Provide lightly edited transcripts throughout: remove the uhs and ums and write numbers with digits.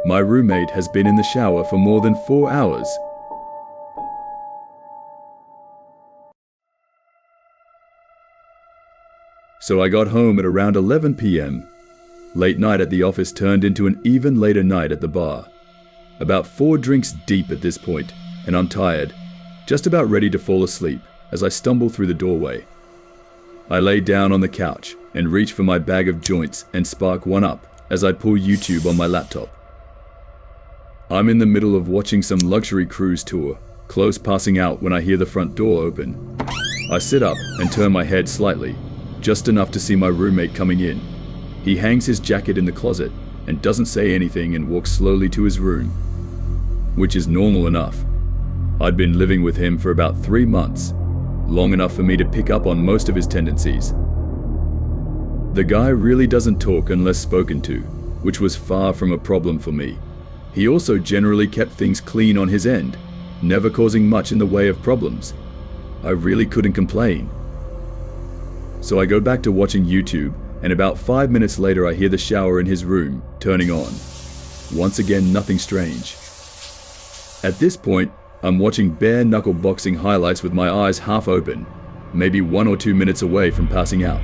My roommate has been in the shower for more than 4 hours. So I got home at around 11 p.m. Late night at the office turned into an even later night at the bar. About 4 drinks deep at this point, and I'm tired, just about ready to fall asleep as I stumble through the doorway. I lay down on the couch and reach for my bag of joints and spark one up as I pull YouTube on my laptop. I'm in the middle of watching some luxury cruise tour, close passing out when I hear the front door open. I sit up and turn my head slightly, just enough to see my roommate coming in. He hangs his jacket in the closet and doesn't say anything and walks slowly to his room, which is normal enough. I'd been living with him for about 3 months, long enough for me to pick up on most of his tendencies. The guy really doesn't talk unless spoken to, which was far from a problem for me. He also generally kept things clean on his end, never causing much in the way of problems. I really couldn't complain. So I go back to watching YouTube, and about 5 minutes later I hear the shower in his room turning on. Once again, nothing strange. At this point, I'm watching bare knuckle boxing highlights with my eyes half open, maybe 1 or 2 minutes away from passing out.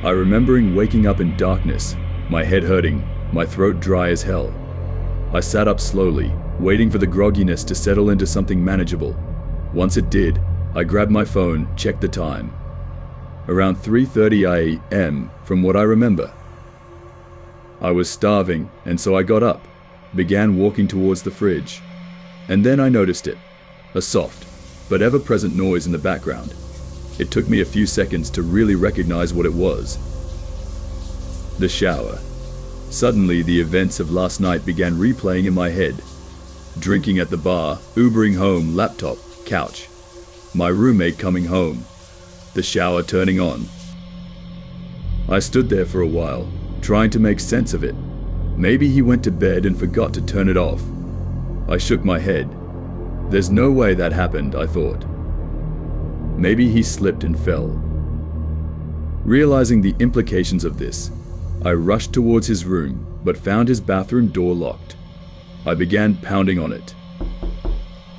I remembering waking up in darkness, my head hurting, my throat dry as hell. I sat up slowly, waiting for the grogginess to settle into something manageable. Once it did, I grabbed my phone, checked the time. Around 3:30 a.m. from what I remember. I was starving, and so I got up, began walking towards the fridge. And then I noticed it, a soft, but ever-present noise in the background. It took me a few seconds to really recognize what it was. The shower. Suddenly, the events of last night began replaying in my head. Drinking at the bar, Ubering home, laptop, couch. My roommate coming home. The shower turning on. I stood there for a while, trying to make sense of it. Maybe he went to bed and forgot to turn it off. I shook my head. There's no way that happened, I thought. Maybe he slipped and fell. Realizing the implications of this, I rushed towards his room, but found his bathroom door locked. I began pounding on it.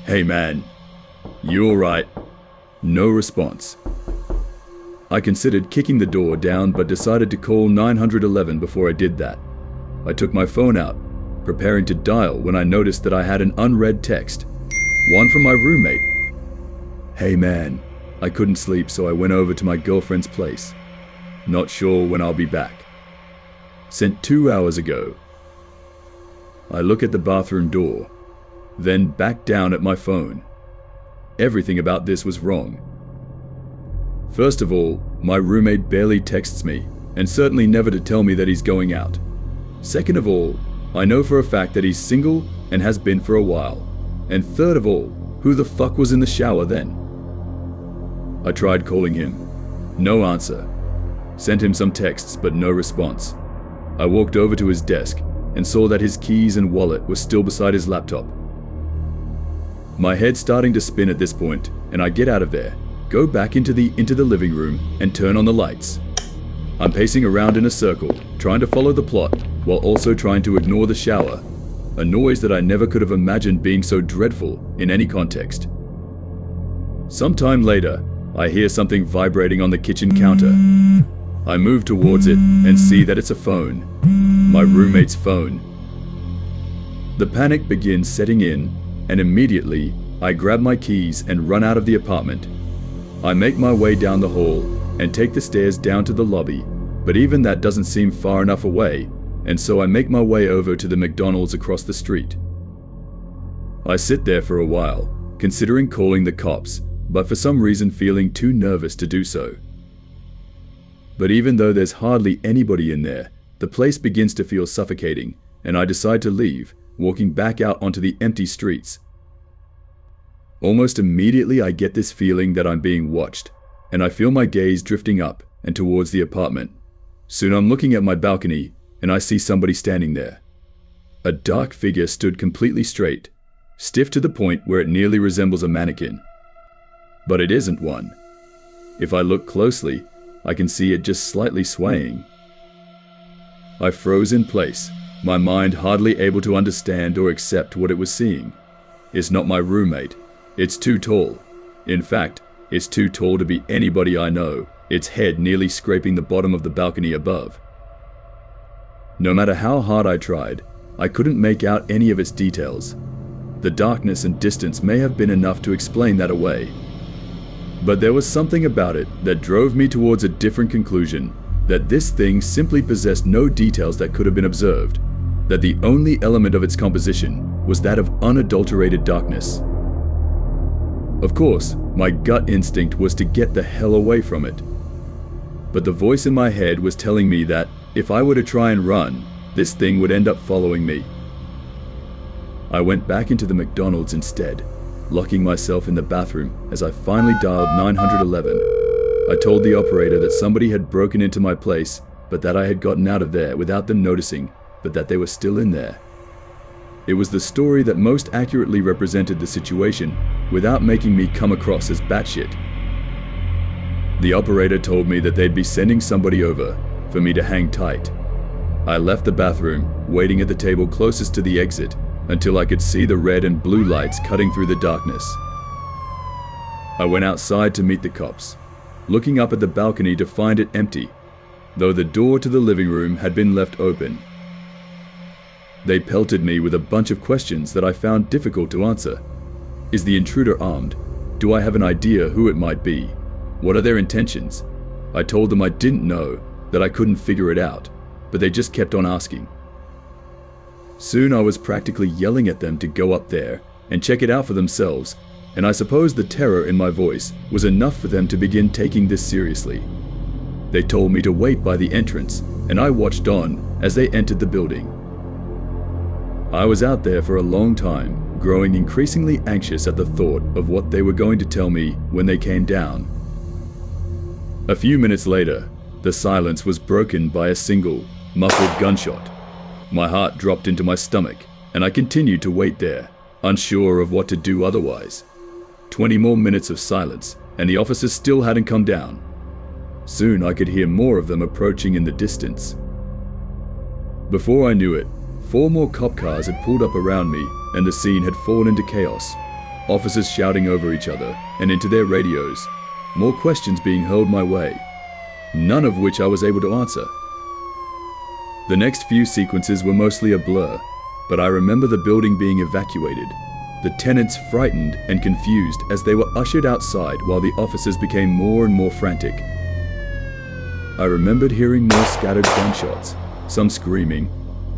"Hey man, you alright?" No response. I considered kicking the door down, but decided to call 911 before I did that. I took my phone out, preparing to dial when I noticed that I had an unread text. One from my roommate. "Hey man, I couldn't sleep, so I went over to my girlfriend's place. Not sure when I'll be back. Sent 2 hours ago." I look at the bathroom door, then back down at my phone. Everything about this was wrong. First of all, my roommate barely texts me, and certainly never to tell me that he's going out. Second of all, I know for a fact that he's single and has been for a while. And third of all, who the fuck was in the shower then? I tried calling him. No answer. Sent him some texts, but no response. I walked over to his desk and saw that his keys and wallet were still beside his laptop. My head's starting to spin at this point, and I get out of there, go back into the living room, and turn on the lights. I'm pacing around in a circle, trying to follow the plot, while also trying to ignore the shower, a noise that I never could have imagined being so dreadful in any context. Sometime later, I hear something vibrating on the kitchen counter. I move towards it and see that it's a phone, my roommate's phone. The panic begins setting in, and immediately I grab my keys and run out of the apartment. I make my way down the hall and take the stairs down to the lobby, but even that doesn't seem far enough away, and so I make my way over to the McDonald's across the street. I sit there for a while, considering calling the cops, but for some reason feeling too nervous to do so. But even though there's hardly anybody in there, the place begins to feel suffocating, and I decide to leave, walking back out onto the empty streets. Almost immediately I get this feeling that I'm being watched, and I feel my gaze drifting up and towards the apartment. Soon I'm looking at my balcony, and I see somebody standing there. A dark figure stood completely straight, stiff to the point where it nearly resembles a mannequin. But it isn't one. If I look closely, I can see it just slightly swaying. I froze in place, my mind hardly able to understand or accept what it was seeing. It's not my roommate. It's too tall. In fact, it's too tall to be anybody I know, its head nearly scraping the bottom of the balcony above. No matter how hard I tried, I couldn't make out any of its details. The darkness and distance may have been enough to explain that away. But there was something about it that drove me towards a different conclusion, that this thing simply possessed no details that could have been observed, that the only element of its composition was that of unadulterated darkness. Of course, my gut instinct was to get the hell away from it. But the voice in my head was telling me that if I were to try and run, this thing would end up following me. I went back into the McDonald's instead, locking myself in the bathroom as I finally dialed 911. I told the operator that somebody had broken into my place, but that I had gotten out of there without them noticing, but that they were still in there. It was the story that most accurately represented the situation without making me come across as batshit. The operator told me that they'd be sending somebody over for me to hang tight. I left the bathroom, waiting at the table closest to the exit, until I could see the red and blue lights cutting through the darkness. I went outside to meet the cops, looking up at the balcony to find it empty, though the door to the living room had been left open. They pelted me with a bunch of questions that I found difficult to answer. Is the intruder armed? Do I have an idea who it might be? What are their intentions? I told them I didn't know, that I couldn't figure it out, but they just kept on asking. Soon I was practically yelling at them to go up there and check it out for themselves, and I suppose the terror in my voice was enough for them to begin taking this seriously. They told me to wait by the entrance, and I watched on as they entered the building. I was out there for a long time, growing increasingly anxious at the thought of what they were going to tell me when they came down. A few minutes later, the silence was broken by a single, muffled gunshot. My heart dropped into my stomach, and I continued to wait there, unsure of what to do otherwise. 20 more minutes of silence, and the officers still hadn't come down. Soon I could hear more of them approaching in the distance. Before I knew it, 4 more cop cars had pulled up around me, and the scene had fallen into chaos. Officers shouting over each other and into their radios, more questions being hurled my way, none of which I was able to answer. The next few sequences were mostly a blur, but I remember the building being evacuated, the tenants frightened and confused as they were ushered outside while the officers became more and more frantic. I remembered hearing more scattered gunshots, some screaming,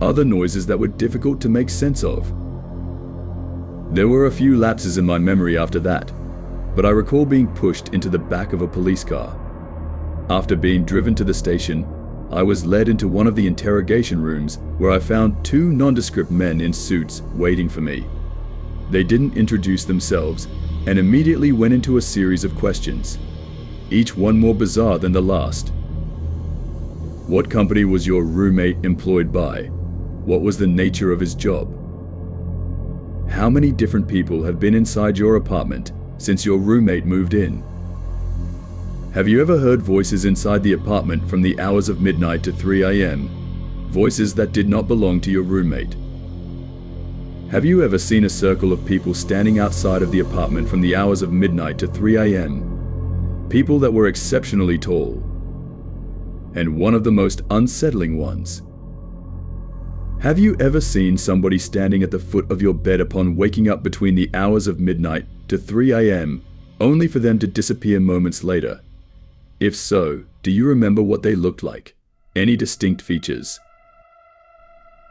other noises that were difficult to make sense of. There were a few lapses in my memory after that, but I recall being pushed into the back of a police car. After being driven to the station, I was led into one of the interrogation rooms where I found 2 nondescript men in suits waiting for me. They didn't introduce themselves and immediately went into a series of questions, each one more bizarre than the last. What company was your roommate employed by? What was the nature of his job? How many different people have been inside your apartment since your roommate moved in? Have you ever heard voices inside the apartment from the hours of midnight to 3 a.m.? Voices that did not belong to your roommate? Have you ever seen a circle of people standing outside of the apartment from the hours of midnight to 3 a.m.? People that were exceptionally tall. And one of the most unsettling ones. Have you ever seen somebody standing at the foot of your bed upon waking up between the hours of midnight to 3 a.m., only for them to disappear moments later? If so, do you remember what they looked like? Any distinct features?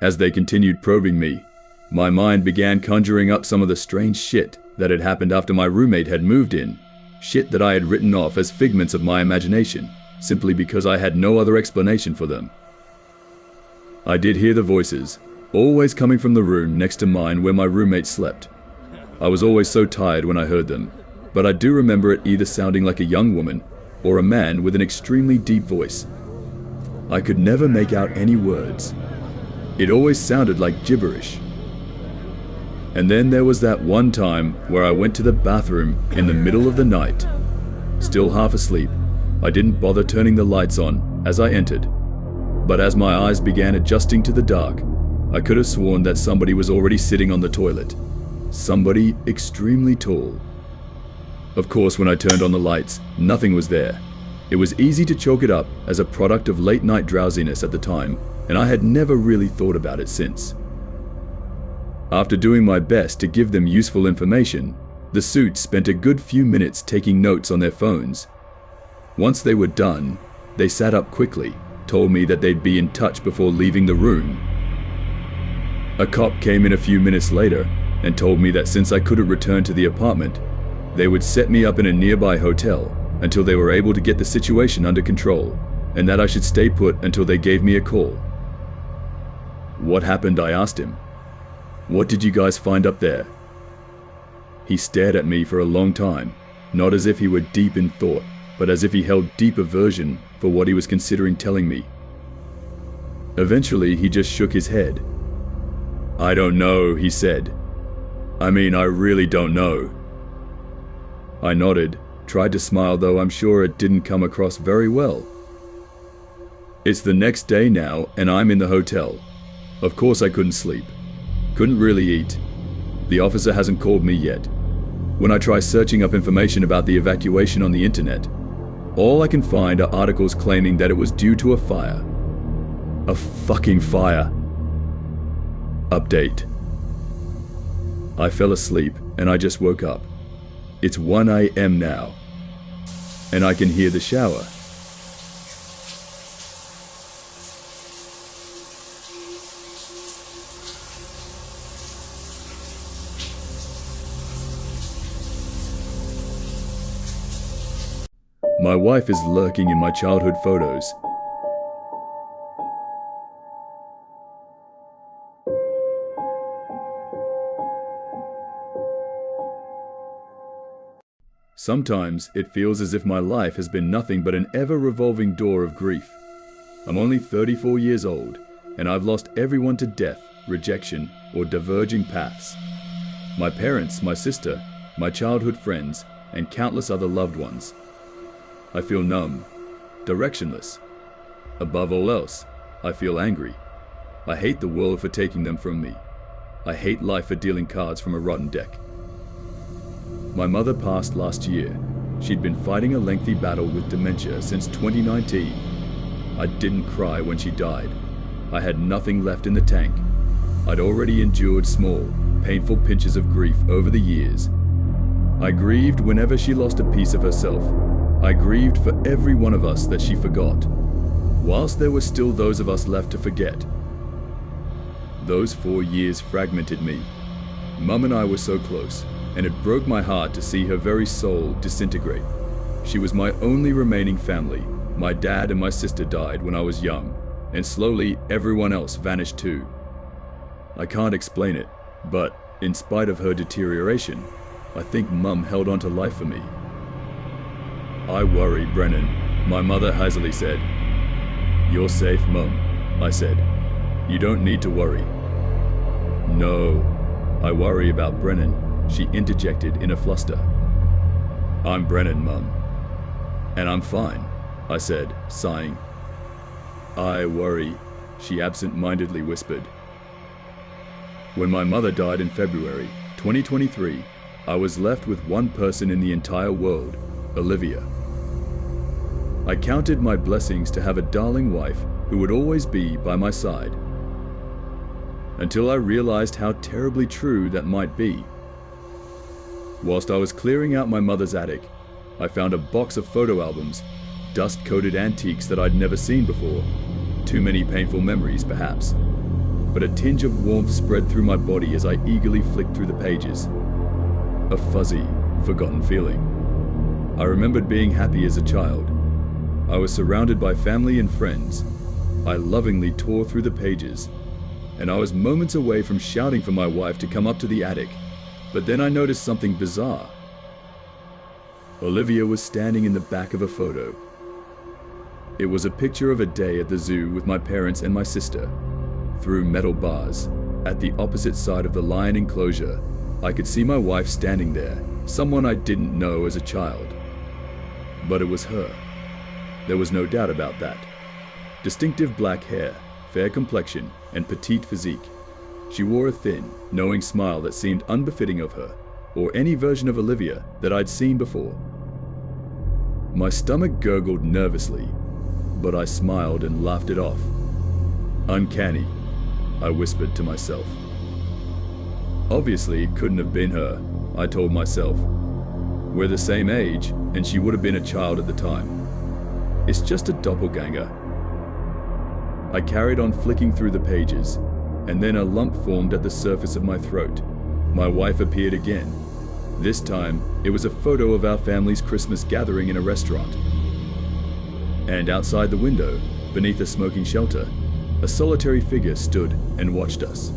As they continued probing me, my mind began conjuring up some of the strange shit that had happened after my roommate had moved in. Shit that I had written off as figments of my imagination, simply because I had no other explanation for them. I did hear the voices, always coming from the room next to mine where my roommate slept. I was always so tired when I heard them, but I do remember it either sounding like a young woman or a man with an extremely deep voice. I could never make out any words. It always sounded like gibberish. And then there was that one time where I went to the bathroom in the middle of the night. Still half asleep, I didn't bother turning the lights on as I entered. But as my eyes began adjusting to the dark, I could have sworn that somebody was already sitting on the toilet. Somebody extremely tall. Of course, when I turned on the lights, nothing was there. It was easy to chalk it up as a product of late-night drowsiness at the time, and I had never really thought about it since. After doing my best to give them useful information, the suits spent a good few minutes taking notes on their phones. Once they were done, they sat up quickly, told me that they'd be in touch before leaving the room. A cop came in a few minutes later and told me that since I couldn't return to the apartment, they would set me up in a nearby hotel until they were able to get the situation under control, and that I should stay put until they gave me a call. What happened? I asked him. What did you guys find up there? He stared at me for a long time, not as if he were deep in thought, but as if he held deep aversion for what he was considering telling me. Eventually, he just shook his head. I don't know, he said. I really don't know. I nodded, tried to smile, though I'm sure it didn't come across very well. It's the next day now, and I'm in the hotel. Of course I couldn't sleep. Couldn't really eat. The officer hasn't called me yet. When I try searching up information about the evacuation on the internet, all I can find are articles claiming that it was due to a fire. A fucking fire. Update. I fell asleep and I just woke up. It's 1 a.m. now, and I can hear the shower. My wife is lurking in my childhood photos. Sometimes it feels as if my life has been nothing but an ever-revolving door of grief. I'm only 34 years old, and I've lost everyone to death, rejection, or diverging paths. My parents, my sister, my childhood friends, and countless other loved ones. I feel numb, directionless. Above all else, I feel angry. I hate the world for taking them from me. I hate life for dealing cards from a rotten deck. My mother passed last year. She'd been fighting a lengthy battle with dementia since 2019. I didn't cry when she died. I had nothing left in the tank. I'd already endured small, painful pinches of grief over the years. I grieved whenever she lost a piece of herself. I grieved for every one of us that she forgot, whilst there were still those of us left to forget. Those 4 years fragmented me. Mum and I were so close, and it broke my heart to see her very soul disintegrate. She was my only remaining family. My dad and my sister died when I was young, and slowly everyone else vanished too. I can't explain it, but in spite of her deterioration, I think Mum held on to life for me. I worry, Brennan, my mother hazily said. You're safe, Mum, I said. You don't need to worry. No, I worry about Brennan, she interjected in a fluster. I'm Brennan, Mum. And I'm fine, I said, sighing. I worry, she absent-mindedly whispered. When my mother died in February 2023, I was left with one person in the entire world, Olivia. I counted my blessings to have a darling wife who would always be by my side, until I realized how terribly true that might be. Whilst I was clearing out my mother's attic, I found a box of photo albums, dust-coated antiques that I'd never seen before. Too many painful memories, perhaps. But a tinge of warmth spread through my body as I eagerly flicked through the pages. A fuzzy, forgotten feeling. I remembered being happy as a child. I was surrounded by family and friends. I lovingly tore through the pages, and I was moments away from shouting for my wife to come up to the attic. But then I noticed something bizarre. Olivia was standing in the back of a photo. It was a picture of a day at the zoo with my parents and my sister. Through metal bars, at the opposite side of the lion enclosure, I could see my wife standing there, someone I didn't know as a child. But it was her. There was no doubt about that. Distinctive black hair, fair complexion, and petite physique. She wore a thin, knowing smile that seemed unbefitting of her, or any version of Olivia that I'd seen before. My stomach gurgled nervously, but I smiled and laughed it off. Uncanny, I whispered to myself. Obviously, it couldn't have been her, I told myself. We're the same age, and she would have been a child at the time. It's just a doppelganger. I carried on flicking through the pages, and then a lump formed at the surface of my throat. My wife appeared again. This time, it was a photo of our family's Christmas gathering in a restaurant. And outside the window, beneath a smoking shelter, a solitary figure stood and watched us.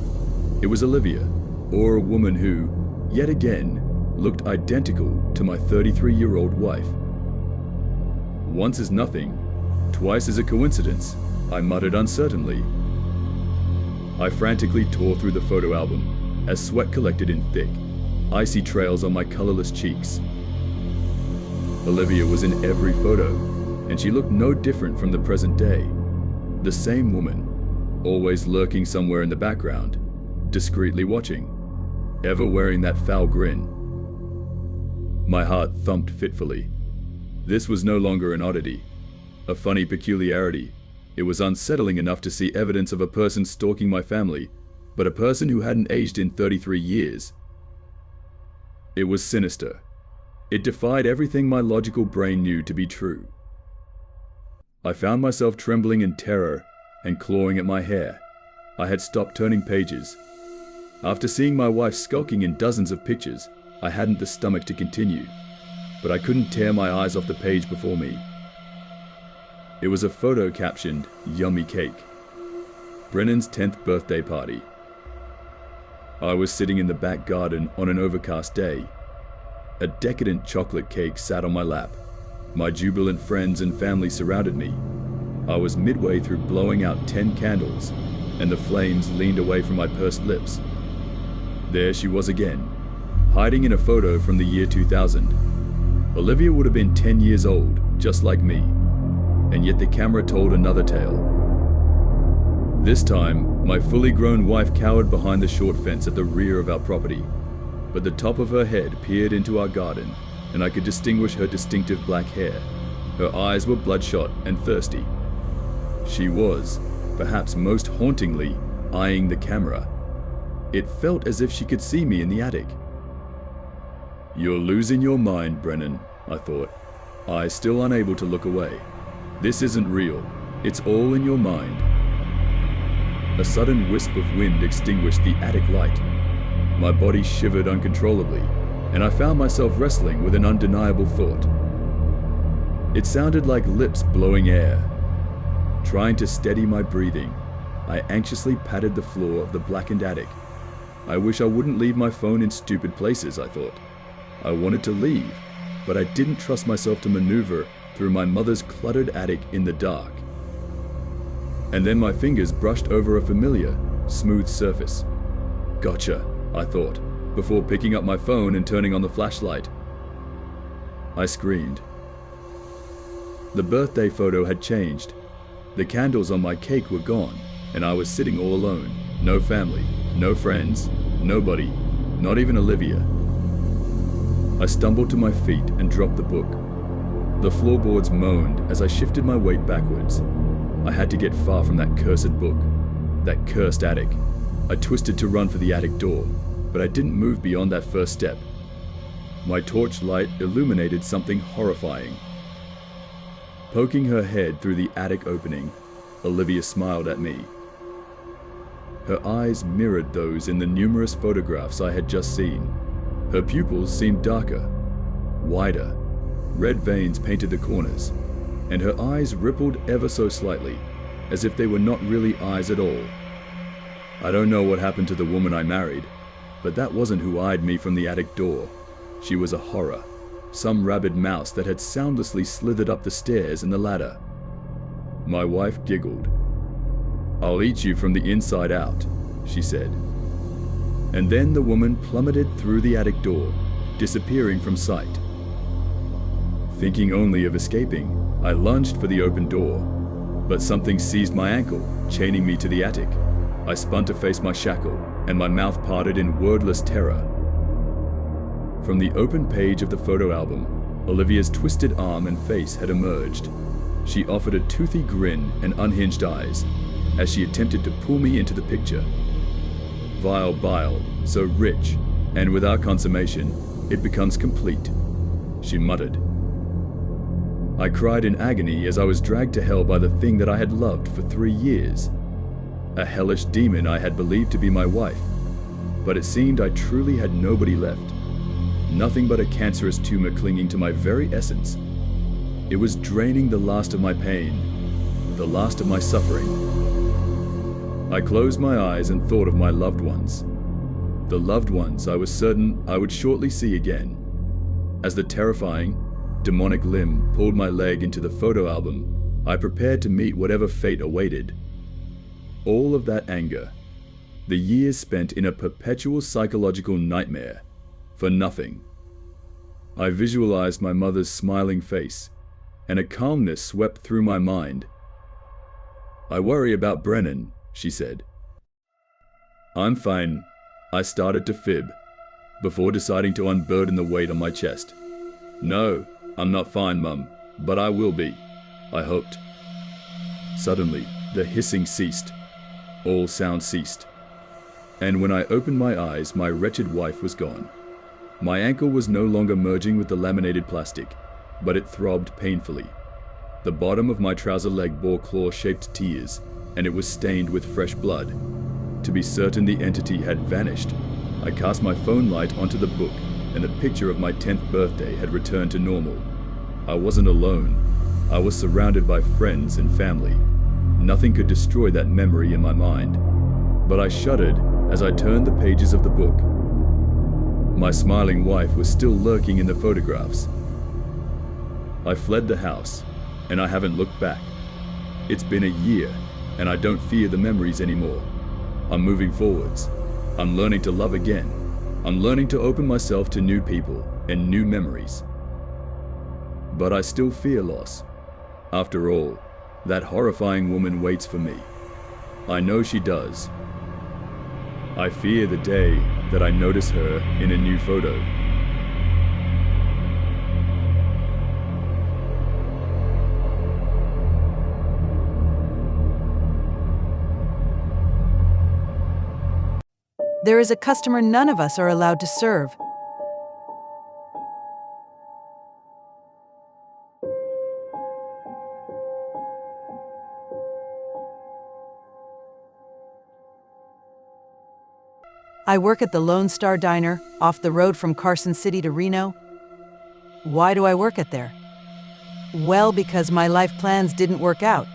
It was Olivia, or a woman who, yet again, looked identical to my 33-year-old wife. Once is nothing, twice is a coincidence, I muttered uncertainly. I frantically tore through the photo album as sweat collected in thick, icy trails on my colorless cheeks. Olivia was in every photo, and she looked no different from the present day. The same woman, always lurking somewhere in the background, discreetly watching, ever wearing that foul grin. My heart thumped fitfully. This was no longer an oddity, a funny peculiarity. It was unsettling enough to see evidence of a person stalking my family, but a person who hadn't aged in 33 years. It was sinister. It defied everything my logical brain knew to be true. I found myself trembling in terror and clawing at my hair. I had stopped turning pages. After seeing my wife skulking in dozens of pictures, I hadn't the stomach to continue, but I couldn't tear my eyes off the page before me. It was a photo captioned, "Yummy Cake." Brennan's 10th birthday party. I was sitting in the back garden on an overcast day. A decadent chocolate cake sat on my lap. My jubilant friends and family surrounded me. I was midway through blowing out 10 candles, and the flames leaned away from my pursed lips. There she was again, hiding in a photo from the year 2000. Olivia would have been 10 years old, just like me, and yet the camera told another tale. This time, my fully grown wife cowered behind the short fence at the rear of our property, but the top of her head peered into our garden, and I could distinguish her distinctive black hair. Her eyes were bloodshot and thirsty. She was, perhaps most hauntingly, eyeing the camera. It felt as if she could see me in the attic. "You're losing your mind, Brennan," I thought, eyes still unable to look away. "This isn't real. It's all in your mind." A sudden wisp of wind extinguished the attic light. My body shivered uncontrollably, and I found myself wrestling with an undeniable thought. It sounded like lips blowing air. Trying to steady my breathing, I anxiously patted the floor of the blackened attic. I wish I wouldn't leave my phone in stupid places, I thought. I wanted to leave, but I didn't trust myself to maneuver through my mother's cluttered attic in the dark. And then my fingers brushed over a familiar, smooth surface. Gotcha, I thought, before picking up my phone and turning on the flashlight. I screamed. The birthday photo had changed. The candles on my cake were gone, and I was sitting all alone. No family, no friends, nobody, not even Olivia. I stumbled to my feet and dropped the book. The floorboards moaned as I shifted my weight backwards. I had to get far from that cursed book, that cursed attic. I twisted to run for the attic door, but I didn't move beyond that first step. My torchlight illuminated something horrifying. Poking her head through the attic opening, Olivia smiled at me. Her eyes mirrored those in the numerous photographs I had just seen. Her pupils seemed darker, wider. Red veins painted the corners, and her eyes rippled ever so slightly, as if they were not really eyes at all. I don't know what happened to the woman I married, but that wasn't who eyed me from the attic door. She was a horror, some rabid mouse that had soundlessly slithered up the stairs and the ladder. My wife giggled. "I'll eat you from the inside out," she said. And then the woman plummeted through the attic door, disappearing from sight. Thinking only of escaping, I lunged for the open door, but something seized my ankle, chaining me to the attic. I spun to face my shackle, and my mouth parted in wordless terror. From the open page of the photo album, Olivia's twisted arm and face had emerged. She offered a toothy grin and unhinged eyes as she attempted to pull me into the picture. Vile bile, so rich, and without consummation, it becomes complete, she muttered. I cried in agony as I was dragged to hell by the thing that I had loved for 3 years. A hellish demon I had believed to be my wife, but it seemed I truly had nobody left. Nothing but a cancerous tumor clinging to my very essence. It was draining the last of my pain, the last of my suffering. I closed my eyes and thought of my loved ones. The loved ones I was certain I would shortly see again. As the terrifying, demonic limb pulled my leg into the photo album, I prepared to meet whatever fate awaited. All of that anger, the years spent in a perpetual psychological nightmare, for nothing. I visualized my mother's smiling face, and a calmness swept through my mind. "I worry about Brennan," she said. "I'm fine," I started to fib, before deciding to unburden the weight on my chest. "No, I'm not fine, Mum, but I will be," I hoped. Suddenly, the hissing ceased. All sound ceased. And when I opened my eyes, my wretched wife was gone. My ankle was no longer merging with the laminated plastic, but it throbbed painfully. The bottom of my trouser leg bore claw-shaped tears, and it was stained with fresh blood. To be certain the entity had vanished, I cast my phone light onto the book, and the picture of my 10th birthday had returned to normal. I wasn't alone. I was surrounded by friends and family. Nothing could destroy that memory in my mind. But I shuddered as I turned the pages of the book. My smiling wife was still lurking in the photographs. I fled the house, and I haven't looked back. It's been a year, and I don't fear the memories anymore. I'm moving forwards. I'm learning to love again. I'm learning to open myself to new people and new memories. But I still fear loss. After all, that horrifying woman waits for me. I know she does. I fear the day that I notice her in a new photo. There is a customer none of us are allowed to serve. I work at the Lone Star Diner, off the road from Carson City to Reno. Why do I work at there? Well, because my life plans didn't work out.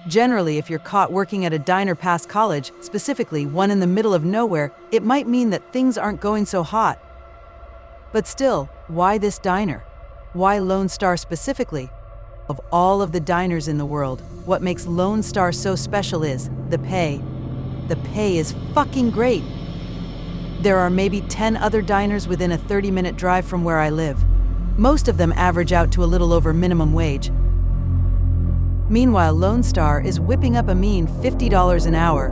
Generally, if you're caught working at a diner past college, specifically one in the middle of nowhere, it might mean that things aren't going so hot. But still, why this diner? Why Lone Star specifically? Of all of the diners in the world, what makes Lone Star so special is the pay. The pay is fucking great. There are maybe 10 other diners within a 30-minute drive from where I live. Most of them average out to a little over minimum wage. Meanwhile, Lone Star is whipping up a mean $50 an hour.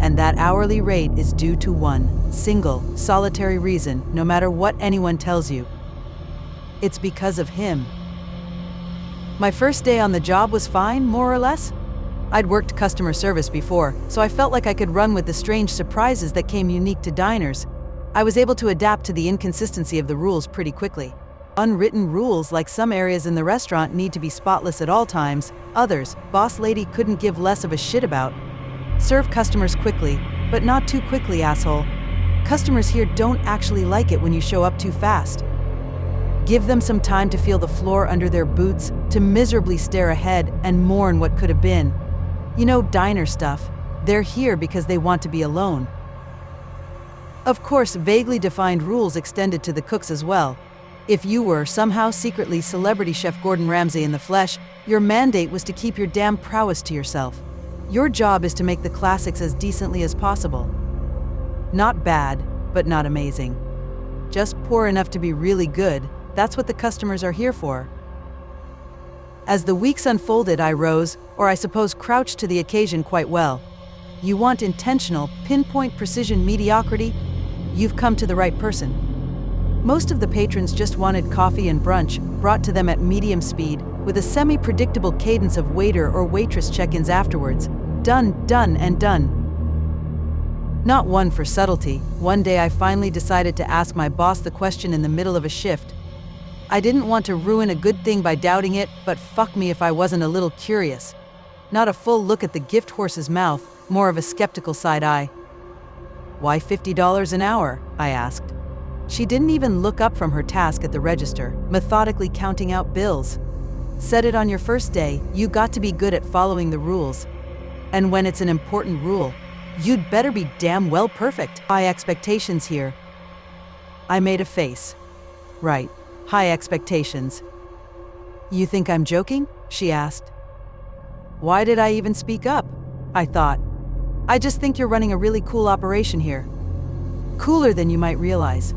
And that hourly rate is due to one single, solitary reason, no matter what anyone tells you. It's because of him. My first day on the job was fine, more or less. I'd worked customer service before, so I felt like I could run with the strange surprises that came unique to diners. I was able to adapt to the inconsistency of the rules pretty quickly. Unwritten rules, like some areas in the restaurant need to be spotless at all times, others, boss lady couldn't give less of a shit about. Serve customers quickly, but not too quickly, asshole. Customers here don't actually like it when you show up too fast. Give them some time to feel the floor under their boots, to miserably stare ahead and mourn what could have been. You know, diner stuff. They're here because they want to be alone. Of course, vaguely defined rules extended to the cooks as well. If you were somehow secretly celebrity chef Gordon Ramsay in the flesh, your mandate was to keep your damn prowess to yourself. Your job is to make the classics as decently as possible. Not bad, but not amazing. Just poor enough to be really good. That's what the customers are here for. As the weeks unfolded, I rose, or I suppose crouched to the occasion quite well. You want intentional, pinpoint precision mediocrity? You've come to the right person. Most of the patrons just wanted coffee and brunch, brought to them at medium speed, with a semi-predictable cadence of waiter or waitress check-ins afterwards. Done, done, and done. Not one for subtlety. One day I finally decided to ask my boss the question in the middle of a shift. I didn't want to ruin a good thing by doubting it, but fuck me if I wasn't a little curious. Not a full look at the gift horse's mouth, more of a skeptical side eye. "Why $50 an hour?" I asked. She didn't even look up from her task at the register, methodically counting out bills. "Said it on your first day, you got to be good at following the rules. And when it's an important rule, you'd better be damn well perfect. High expectations here." I made a face. "Right, high expectations." "You think I'm joking?" she asked. Why did I even speak up? I thought. I just think you're running a really cool operation here. Cooler than you might realize.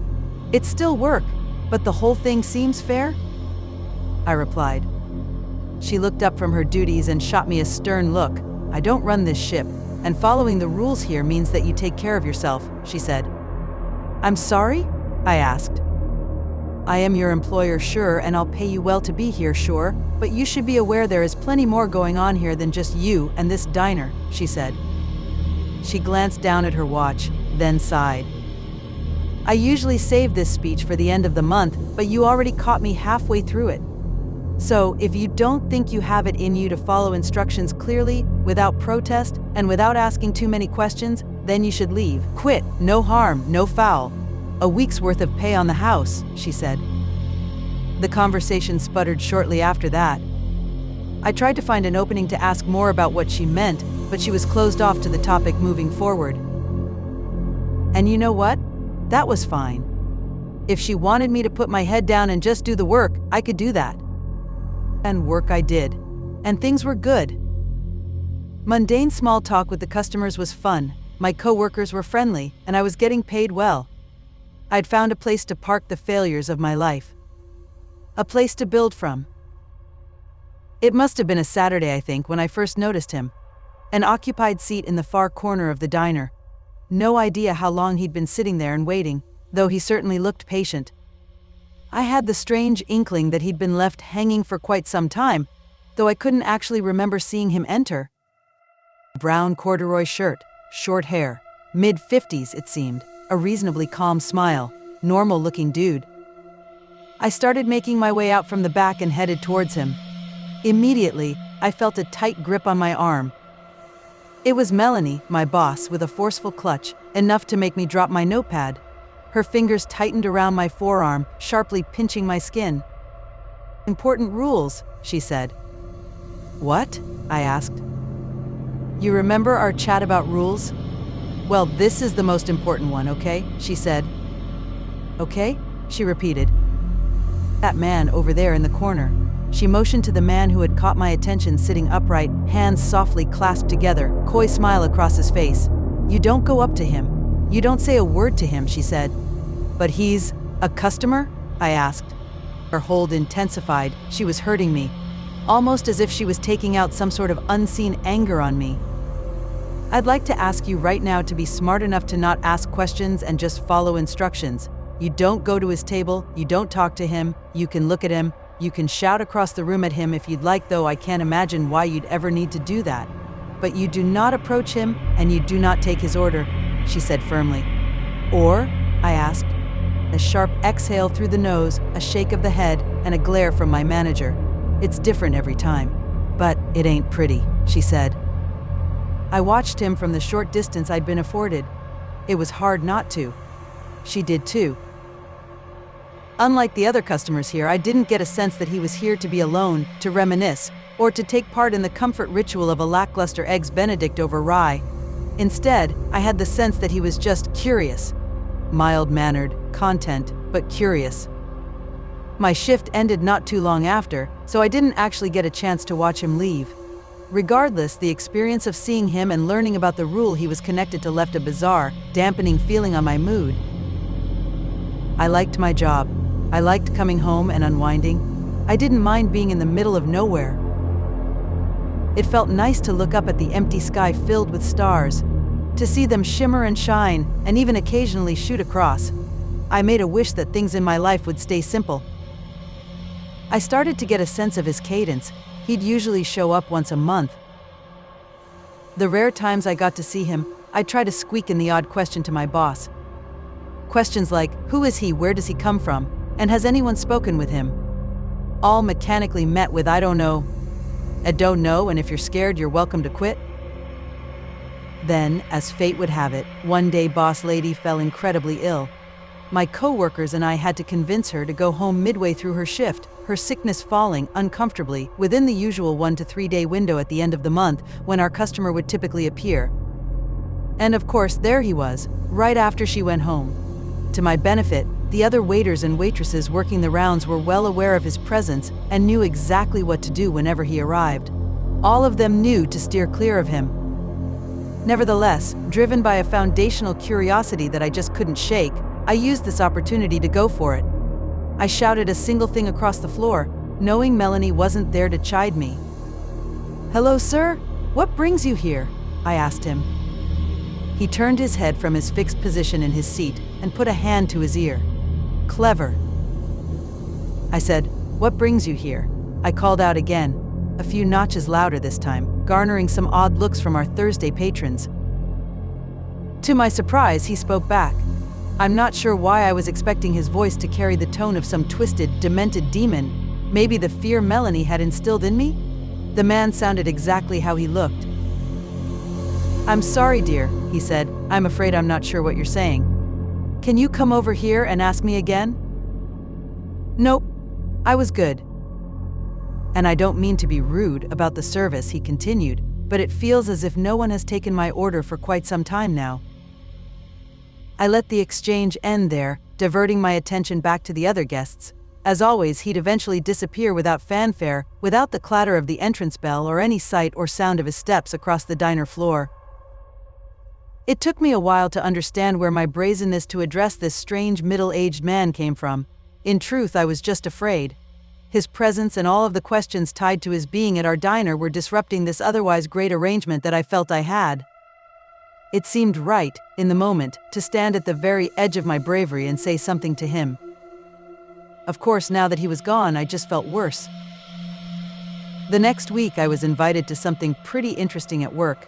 It's still work, but the whole thing seems fair? I replied. She looked up from her duties and shot me a stern look. "I don't run this ship, and following the rules here means that you take care of yourself," she said. "I'm sorry?" I asked. "I am your employer, sure, and I'll pay you well to be here, sure, but you should be aware there is plenty more going on here than just you and this diner," she said. She glanced down at her watch, then sighed. "I usually save this speech for the end of the month, but you already caught me halfway through it. So, if you don't think you have it in you to follow instructions clearly, without protest, and without asking too many questions, then you should leave. Quit, no harm, no foul. A week's worth of pay on the house," she said. The conversation sputtered shortly after that. I tried to find an opening to ask more about what she meant, but she was closed off to the topic moving forward. And you know what? That was fine. If she wanted me to put my head down and just do the work, I could do that. And work I did. And things were good. Mundane small talk with the customers was fun, my coworkers were friendly, and I was getting paid well. I'd found a place to park the failures of my life. A place to build from. It must have been a Saturday, I think, when I first noticed him. An occupied seat in the far corner of the diner. No idea how long he'd been sitting there and waiting, though he certainly looked patient. I had the strange inkling that he'd been left hanging for quite some time, though I couldn't actually remember seeing him enter. Brown corduroy shirt, short hair, mid-50s it seemed, a reasonably calm smile, normal-looking dude. I started making my way out from the back and headed towards him. Immediately, I felt a tight grip on my arm. It was Melanie, my boss, with a forceful clutch, enough to make me drop my notepad. Her fingers tightened around my forearm, sharply pinching my skin. "Important rules," she said. "What?" I asked. "You remember our chat about rules? Well, this is the most important one, okay?" she said. "Okay?" she repeated. "That man over there in the corner." She motioned to the man who had caught my attention sitting upright, hands softly clasped together, coy smile across his face. "You don't go up to him. You don't say a word to him," she said. "But he's a customer?" I asked. Her hold intensified. She was hurting me, almost as if she was taking out some sort of unseen anger on me. "I'd like to ask you right now to be smart enough to not ask questions and just follow instructions. You don't go to his table, you don't talk to him, you can look at him, you can shout across the room at him if you'd like, though I can't imagine why you'd ever need to do that. But you do not approach him and you do not take his order," she said firmly. "Or?" I asked. A sharp exhale through the nose, a shake of the head, and a glare from my manager. "It's different every time. But it ain't pretty," she said. I watched him from the short distance I'd been afforded. It was hard not to. She did too. Unlike the other customers here, I didn't get a sense that he was here to be alone, to reminisce, or to take part in the comfort ritual of a lackluster Eggs Benedict over rye. Instead, I had the sense that he was just curious. Mild-mannered, content, but curious. My shift ended not too long after, so I didn't actually get a chance to watch him leave. Regardless, the experience of seeing him and learning about the rule he was connected to left a bizarre, dampening feeling on my mood. I liked my job. I liked coming home and unwinding. I didn't mind being in the middle of nowhere. It felt nice to look up at the empty sky filled with stars, To see them shimmer and shine, and even occasionally shoot across. I made a wish that things in my life would stay simple. I started to get a sense of his cadence. He'd usually show up once a month. The rare times I got to see him, I'd try to squeak in the odd question to my boss. Questions like, who is he, where does he come from, and has anyone spoken with him? All mechanically met with, I don't know. I don't know, and if you're scared, you're welcome to quit. Then, as fate would have it, one day boss lady fell incredibly ill. My co-workers and I had to convince her to go home midway through her shift, her sickness falling uncomfortably within the usual 1 to 3 day window at the end of the month when our customer would typically appear. And of course, there he was, right after she went home. To my benefit, the other waiters and waitresses working the rounds were well aware of his presence and knew exactly what to do whenever he arrived. All of them knew to steer clear of him. Nevertheless, driven by a foundational curiosity that I just couldn't shake, I used this opportunity to go for it. I shouted a single thing across the floor, knowing Melanie wasn't there to chide me. "Hello, sir? What brings you here?" I asked him. He turned his head from his fixed position in his seat and put a hand to his ear. "Clever." I said, "What brings you here?" I called out again, a few notches louder this time, garnering some odd looks from our Thursday patrons. To my surprise, he spoke back. I'm not sure why I was expecting his voice to carry the tone of some twisted, demented demon. Maybe the fear Melanie had instilled in me? The man sounded exactly how he looked. "I'm sorry, dear," he said. "I'm afraid I'm not sure what you're saying. Can you come over here and ask me again?" "Nope, I was good. And I don't mean to be rude about the service," he continued, "but it feels as if no one has taken my order for quite some time now." I let the exchange end there, diverting my attention back to the other guests. As always, he'd eventually disappear without fanfare, without the clatter of the entrance bell or any sight or sound of his steps across the diner floor. It took me a while to understand where my brazenness to address this strange middle-aged man came from. In truth, I was just afraid. His presence and all of the questions tied to his being at our diner were disrupting this otherwise great arrangement that I felt I had. It seemed right, in the moment, to stand at the very edge of my bravery and say something to him. Of course, now that he was gone, I just felt worse. The next week, I was invited to something pretty interesting at work.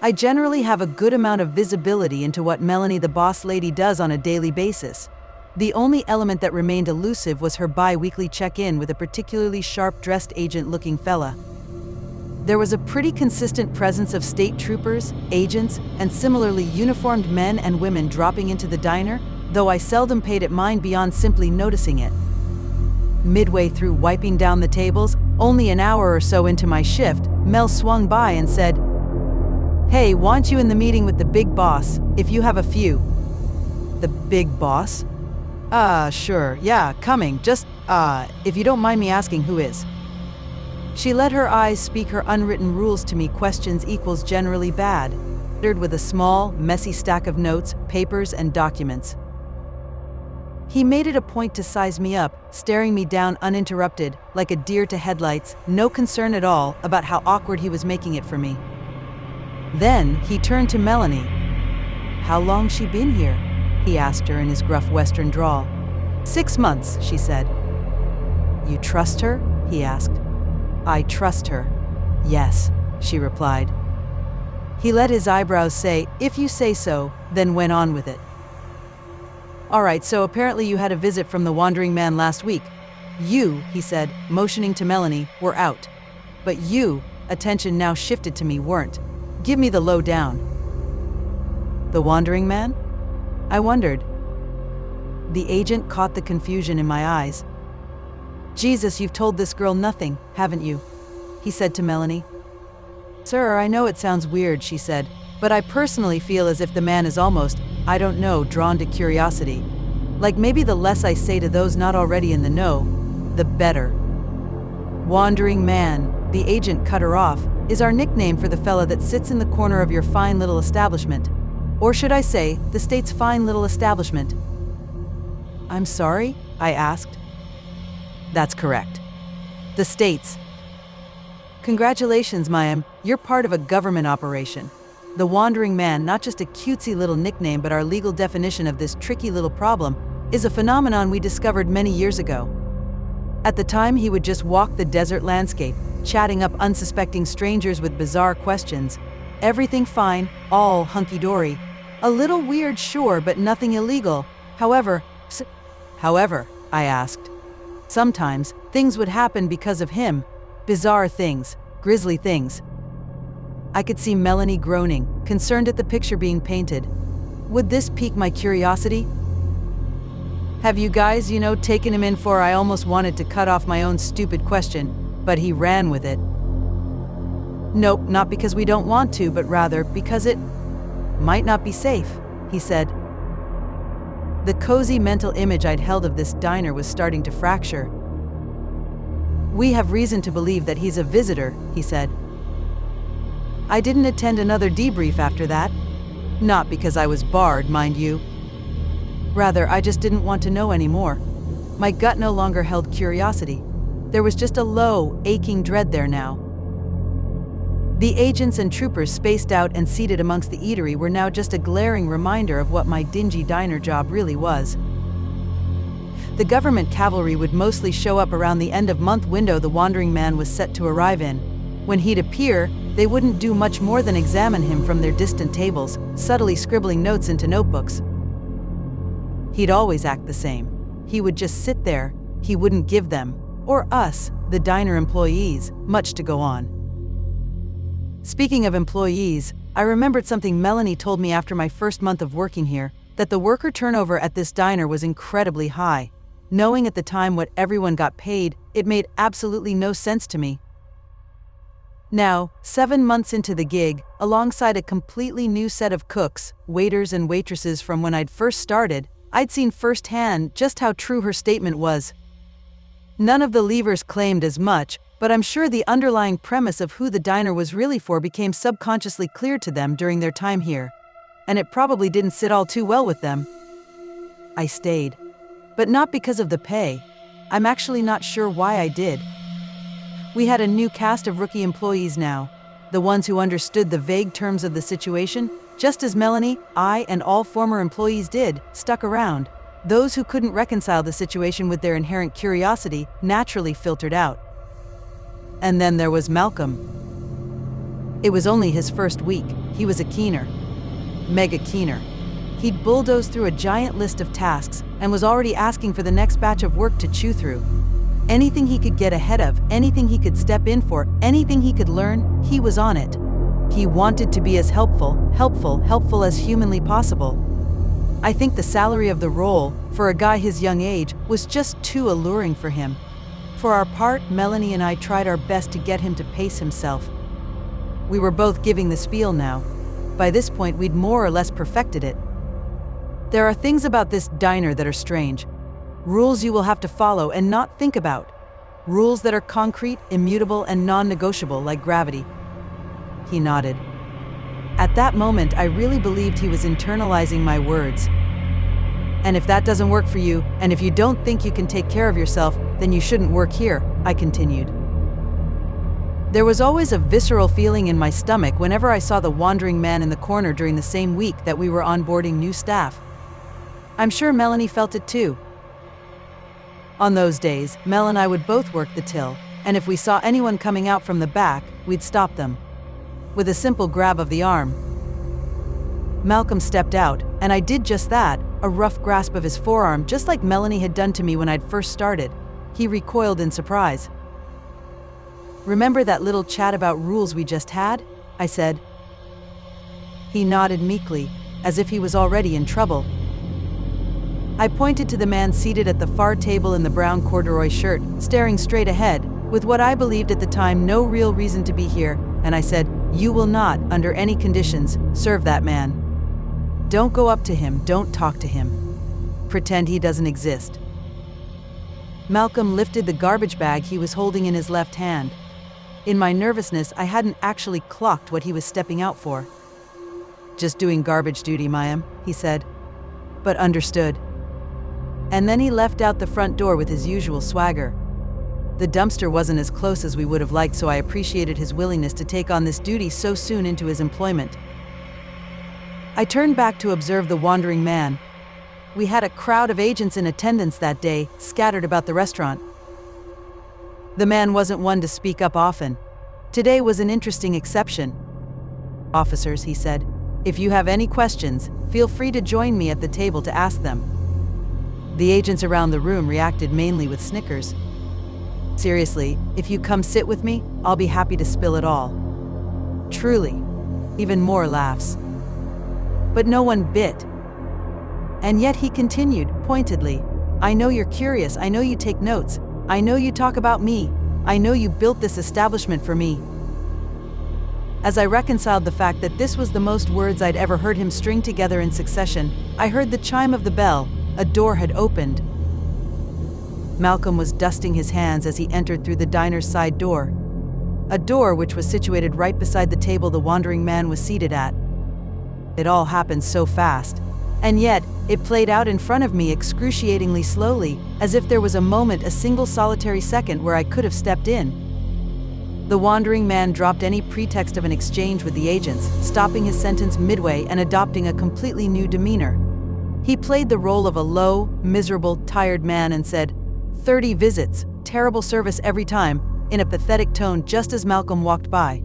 I generally have a good amount of visibility into what Melanie the boss lady does on a daily basis. The only element that remained elusive was her bi-weekly check-in with a particularly sharp-dressed agent-looking fella. There was a pretty consistent presence of state troopers, agents, and similarly uniformed men and women dropping into the diner, though I seldom paid it mind beyond simply noticing it. Midway through wiping down the tables, only an hour or so into my shift, Mel swung by and said, "Hey, want you in the meeting with the big boss, if you have a few." "The big boss?" Sure, yeah, coming, just, if you don't mind me asking, who is?" She let her eyes speak her unwritten rules to me. Questions equals generally bad. With a small, messy stack of notes, papers, and documents. He made it a point to size me up, staring me down uninterrupted, like a deer to headlights, no concern at all about how awkward he was making it for me. Then he turned to Melanie. "How long's she been here?" he asked her in his gruff Western drawl. "6 months, she said." "You trust her?" he asked. "I trust her. Yes," she replied. He let his eyebrows say, "If you say so," then went on with it. "All right, so apparently you had a visit from the wandering man last week. You," he said, motioning to Melanie, "were out. But you," attention now shifted to me, "weren't. Give me the lowdown." "The wandering man?" I wondered. The agent caught the confusion in my eyes. "Jesus, you've told this girl nothing, haven't you?" he said to Melanie. "Sir, I know it sounds weird," she said, "but I personally feel as if the man is almost, I don't know, drawn to curiosity. Like maybe the less I say to those not already in the know, the better." "Wandering man," the agent cut her off, "is our nickname for the fella that sits in the corner of your fine little establishment. Or should I say, the state's fine little establishment." "I'm sorry?" I asked. "That's correct. The state's." "Congratulations, Mayim, you're part of a government operation." The Wandering Man, not just a cutesy little nickname but our legal definition of this tricky little problem, is a phenomenon we discovered many years ago. At the time, he would just walk the desert landscape, chatting up unsuspecting strangers with bizarre questions. Everything fine, all hunky-dory. A little weird, sure, but nothing illegal. However, I asked. Sometimes, things would happen because of him. Bizarre things, grisly things. I could see Melanie groaning, concerned at the picture being painted. Would this pique my curiosity? Have you guys, taken him in for? I almost wanted to cut off my own stupid question, but he ran with it. Nope, not because we don't want to, but rather because it might not be safe, he said. The cozy mental image I'd held of this diner was starting to fracture. We have reason to believe that he's a visitor, he said. I didn't attend another debrief after that. Not because I was barred, mind you. Rather, I just didn't want to know anymore. My gut no longer held curiosity. There was just a low, aching dread there now. The agents and troopers spaced out and seated amongst the eatery were now just a glaring reminder of what my dingy diner job really was. The government cavalry would mostly show up around the end-of-month window the Wandering Man was set to arrive in. When he'd appear, they wouldn't do much more than examine him from their distant tables, subtly scribbling notes into notebooks. He'd always act the same. He would just sit there. He wouldn't give them, or us, the diner employees, much to go on. Speaking of employees, I remembered something Melanie told me after my first month of working here, that the worker turnover at this diner was incredibly high. Knowing at the time what everyone got paid, it made absolutely no sense to me. Now, 7 months into the gig, alongside a completely new set of cooks, waiters and waitresses from when I'd first started, I'd seen firsthand just how true her statement was. None of the leavers claimed as much, but I'm sure the underlying premise of who the diner was really for became subconsciously clear to them during their time here. And it probably didn't sit all too well with them. I stayed. But not because of the pay. I'm actually not sure why I did. We had a new cast of rookie employees now, the ones who understood the vague terms of the situation, just as Melanie, I, and all former employees did, stuck around. Those who couldn't reconcile the situation with their inherent curiosity naturally filtered out. And then there was Malcolm. It was only his first week. He was a keener. Mega keener. He'd bulldozed through a giant list of tasks and was already asking for the next batch of work to chew through. Anything he could get ahead of, anything he could step in for, anything he could learn, he was on it. He wanted to be as helpful as humanly possible. I think the salary of the role, for a guy his young age, was just too alluring for him. For our part, Melanie and I tried our best to get him to pace himself. We were both giving the spiel now. By this point, we'd more or less perfected it. There are things about this diner that are strange. Rules you will have to follow and not think about. Rules that are concrete, immutable, and non-negotiable, like gravity. He nodded. At that moment, I really believed he was internalizing my words. And if that doesn't work for you, and if you don't think you can take care of yourself, then you shouldn't work here, I continued. There was always a visceral feeling in my stomach whenever I saw the Wandering Man in the corner during the same week that we were onboarding new staff. I'm sure Melanie felt it too. On those days, Mel and I would both work the till, and if we saw anyone coming out from the back, we'd stop them. With a simple grab of the arm. Malcolm stepped out, and I did just that, a rough grasp of his forearm just like Melanie had done to me when I'd first started. He recoiled in surprise. "Remember that little chat about rules we just had?" I said. He nodded meekly, as if he was already in trouble. I pointed to the man seated at the far table in the brown corduroy shirt, staring straight ahead, with what I believed at the time no real reason to be here, and I said, "You will not, under any conditions, serve that man. Don't go up to him, don't talk to him. Pretend he doesn't exist." Malcolm lifted the garbage bag he was holding in his left hand. In my nervousness, I hadn't actually clocked what he was stepping out for. "Just doing garbage duty, Mayim," he said, but understood. And then he left out the front door with his usual swagger. The dumpster wasn't as close as we would have liked, so I appreciated his willingness to take on this duty so soon into his employment. I turned back to observe the wandering man. We had a crowd of agents in attendance that day, scattered about the restaurant. The man wasn't one to speak up often. Today was an interesting exception. "Officers," he said, "if you have any questions, feel free to join me at the table to ask them." The agents around the room reacted mainly with snickers. "Seriously, if you come sit with me, I'll be happy to spill it all." Truly. Even more laughs. But no one bit. And yet he continued, pointedly, "I know you're curious, I know you take notes, I know you talk about me, I know you built this establishment for me." As I reconciled the fact that this was the most words I'd ever heard him string together in succession, I heard the chime of the bell. A door had opened. Malcolm was dusting his hands as he entered through the diner's side door. A door which was situated right beside the table the wandering man was seated at. It all happened so fast. And yet, it played out in front of me excruciatingly slowly, as if there was a moment, a single solitary second where I could have stepped in. The wandering man dropped any pretext of an exchange with the agents, stopping his sentence midway and adopting a completely new demeanor. He played the role of a low, miserable, tired man and said, 30 visits, terrible service every time, in a pathetic tone just as Malcolm walked by.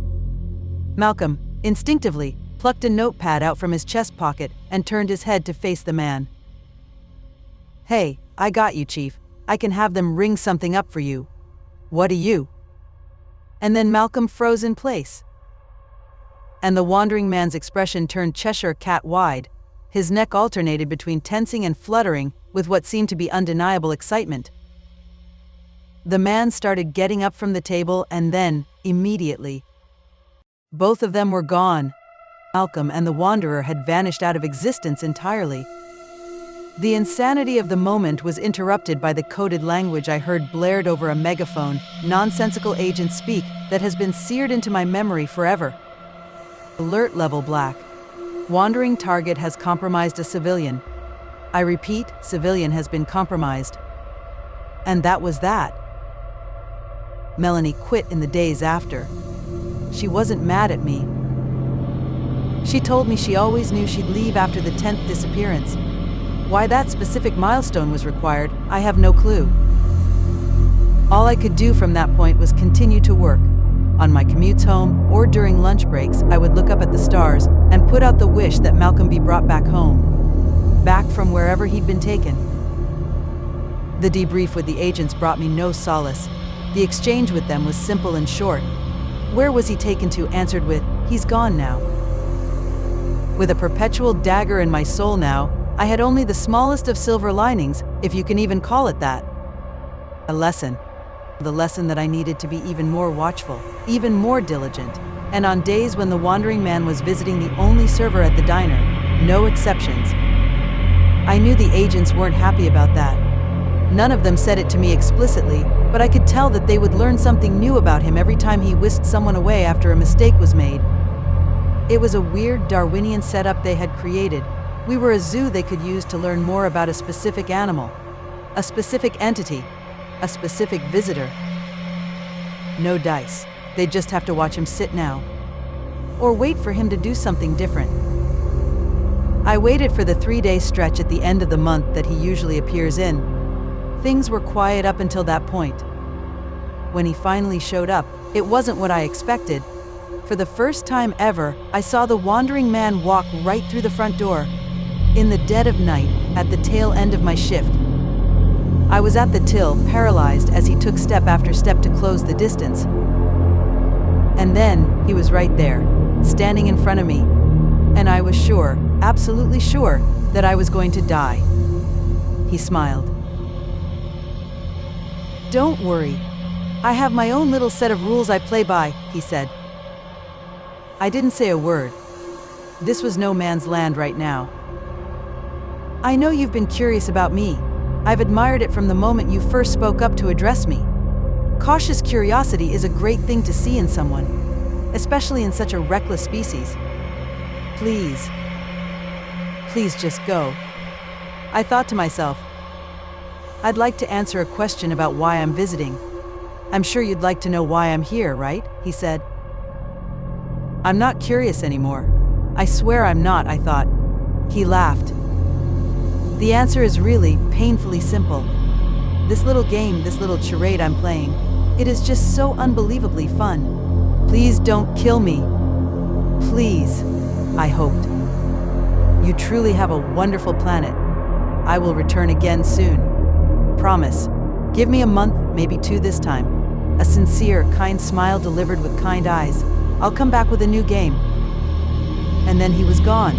Malcolm, instinctively, plucked a notepad out from his chest pocket and turned his head to face the man. "Hey, I got you, Chief. I can have them ring something up for you. What do you?" And then Malcolm froze in place. And the wandering man's expression turned Cheshire cat wide. His neck alternated between tensing and fluttering with what seemed to be undeniable excitement. The man started getting up from the table and then, immediately, both of them were gone. Malcolm and the wanderer had vanished out of existence entirely. The insanity of the moment was interrupted by the coded language I heard blared over a megaphone, nonsensical agents speak, that has been seared into my memory forever. Alert level black. Wandering target has compromised a civilian. I repeat, civilian has been compromised. And that was that. Melanie quit in the days after. She wasn't mad at me. She told me she always knew she'd leave after the 10th disappearance. Why that specific milestone was required, I have no clue. All I could do from that point was continue to work. On my commutes home or during lunch breaks, I would look up at the stars and put out the wish that Malcolm be brought back home, back from wherever he'd been taken. The debrief with the agents brought me no solace. The exchange with them was simple and short. Where was he taken to? Answered with, "He's gone now." With a perpetual dagger in my soul now, I had only the smallest of silver linings, if you can even call it that. A lesson. The lesson that I needed to be even more watchful, even more diligent. And on days when the wandering man was visiting the only server at the diner, no exceptions. I knew the agents weren't happy about that. None of them said it to me explicitly, but I could tell that they would learn something new about him every time he whisked someone away after a mistake was made. It was a weird Darwinian setup they had created. We were a zoo they could use to learn more about a specific animal, a specific entity, a specific visitor. No dice. They'd just have to watch him sit now. Or wait for him to do something different. I waited for the 3-day stretch at the end of the month that he usually appears in. Things were quiet up until that point. When he finally showed up, it wasn't what I expected. For the first time ever, I saw the wandering man walk right through the front door. In the dead of night, at the tail end of my shift. I was at the till, paralyzed as he took step after step to close the distance. And then, he was right there, standing in front of me. And I was sure, absolutely sure, that I was going to die. He smiled. "Don't worry. I have my own little set of rules I play by," he said. I didn't say a word. This was no man's land right now. "I know you've been curious about me. I've admired it from the moment you first spoke up to address me. Cautious curiosity is a great thing to see in someone, especially in such a reckless species. Please just go." I thought to myself, I'd like to answer a question about why I'm visiting. "I'm sure you'd like to know why I'm here, right?" he said. "I'm not curious anymore. I swear I'm not," I thought. He laughed. The answer is really painfully simple. This little game, this little charade I'm playing, it is just so unbelievably fun. Please don't kill me. Please, I hoped. You truly have a wonderful planet. I will return again soon. Promise. Give me a month, maybe 2 this time. A sincere, kind smile delivered with kind eyes. I'll come back with a new game. And then he was gone.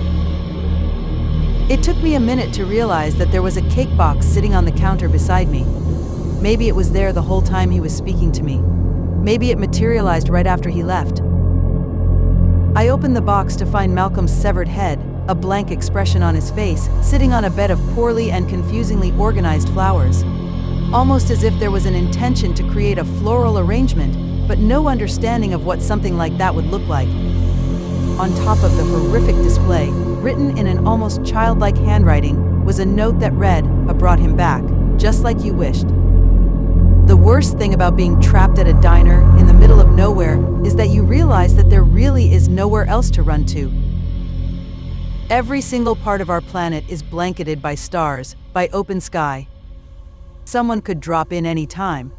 It took me a minute to realize that there was a cake box sitting on the counter beside me. Maybe it was there the whole time he was speaking to me. Maybe it materialized right after he left. I opened the box to find Malcolm's severed head, a blank expression on his face, sitting on a bed of poorly and confusingly organized flowers. Almost as if there was an intention to create a floral arrangement, but no understanding of what something like that would look like. On top of the horrific display, written in an almost childlike handwriting, was a note that read, "I brought him back, just like you wished." The worst thing about being trapped at a diner in the middle of nowhere is that you realize that there really is nowhere else to run to. Every single part of our planet is blanketed by stars, by open sky. Someone could drop in any time,